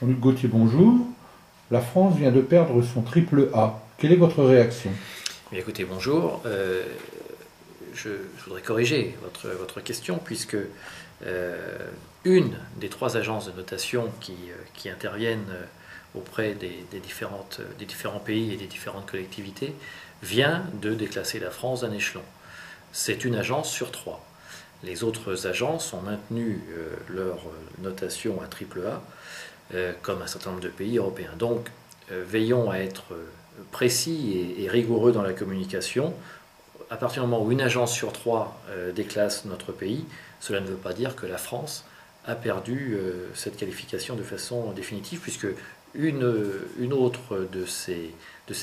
Jean-Luc Gauthier, bonjour. La France vient de perdre son triple A. Quelle est votre réaction? Bien, écoutez, bonjour. Je voudrais corriger votre question, puisque une des trois agences de notation qui interviennent auprès des différents pays et des différentes collectivités vient de déclasser la France d'un échelon. C'est une agence sur trois. Les autres agences ont maintenu leur notation à triple A, comme un certain nombre de pays européens. Donc, veillons à être précis et rigoureux dans la communication. À partir du moment où une agence sur trois déclasse notre pays, cela ne veut pas dire que la France a perdu cette qualification de façon définitive, puisque une autre de ces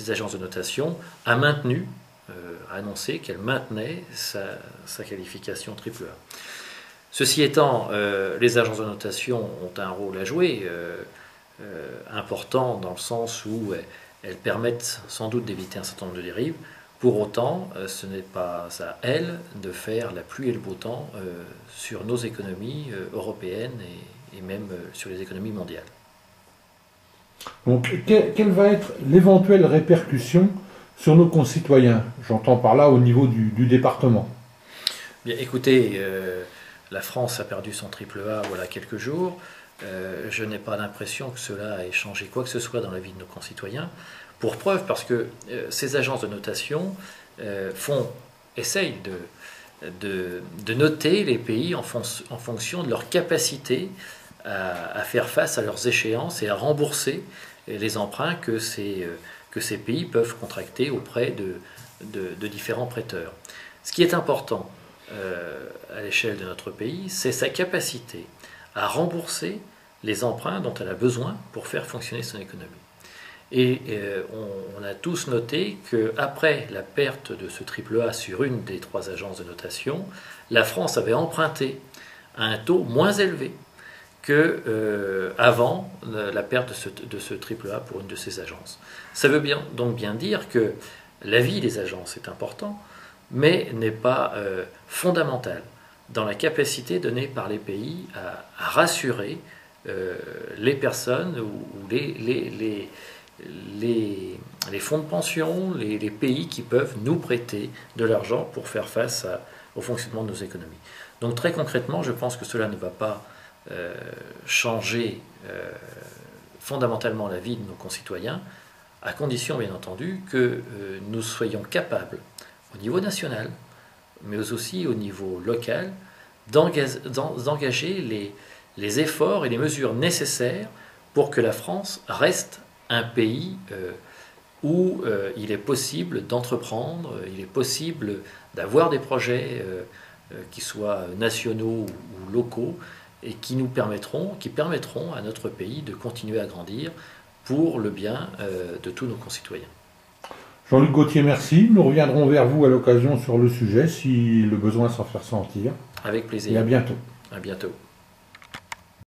agences de notation a annoncé qu'elle maintenait sa qualification triple A. Ceci étant, les agences de notation ont un rôle à jouer important, dans le sens où elles permettent sans doute d'éviter un certain nombre de dérives. Pour autant, ce n'est pas à elles de faire la pluie et le beau temps sur nos économies européennes et même sur les économies mondiales. Donc, quelle va être l'éventuelle répercussion sur nos concitoyens? J'entends par là au niveau du département. Bien, écoutez, la France a perdu son triple A voilà quelques jours. Je n'ai pas l'impression que cela ait changé quoi que ce soit dans la vie de nos concitoyens. Pour preuve, parce que ces agences de notation essayent de noter les pays en fonction de leur capacité à faire face à leurs échéances et à rembourser les emprunts que ces pays peuvent contracter auprès de différents prêteurs. Ce qui est important à l'échelle de notre pays, c'est sa capacité à rembourser les emprunts dont elle a besoin pour faire fonctionner son économie. Et on a tous noté qu'après la perte de ce triple A sur une des trois agences de notation, la France avait emprunté à un taux moins élevé qu'avant la perte de ce triple A pour une de ces agences. Ça veut donc bien dire que l'avis des agences est important, mais n'est pas fondamental dans la capacité donnée par les pays à rassurer les personnes ou les fonds de pension, les pays qui peuvent nous prêter de l'argent pour faire face au fonctionnement de nos économies. Donc très concrètement, je pense que cela ne va pas changer fondamentalement la vie de nos concitoyens, à condition bien entendu que nous soyons capables, au niveau national, mais aussi au niveau local, d'engager les efforts et les mesures nécessaires pour que la France reste un pays où il est possible d'entreprendre, il est possible d'avoir des projets qui soient nationaux ou locaux et qui permettront à notre pays de continuer à grandir pour le bien de tous nos concitoyens. Jean-Luc Gauthier, merci. Nous reviendrons vers vous à l'occasion sur le sujet si le besoin s'en fait ressentir. Avec plaisir. Et à bientôt. À bientôt.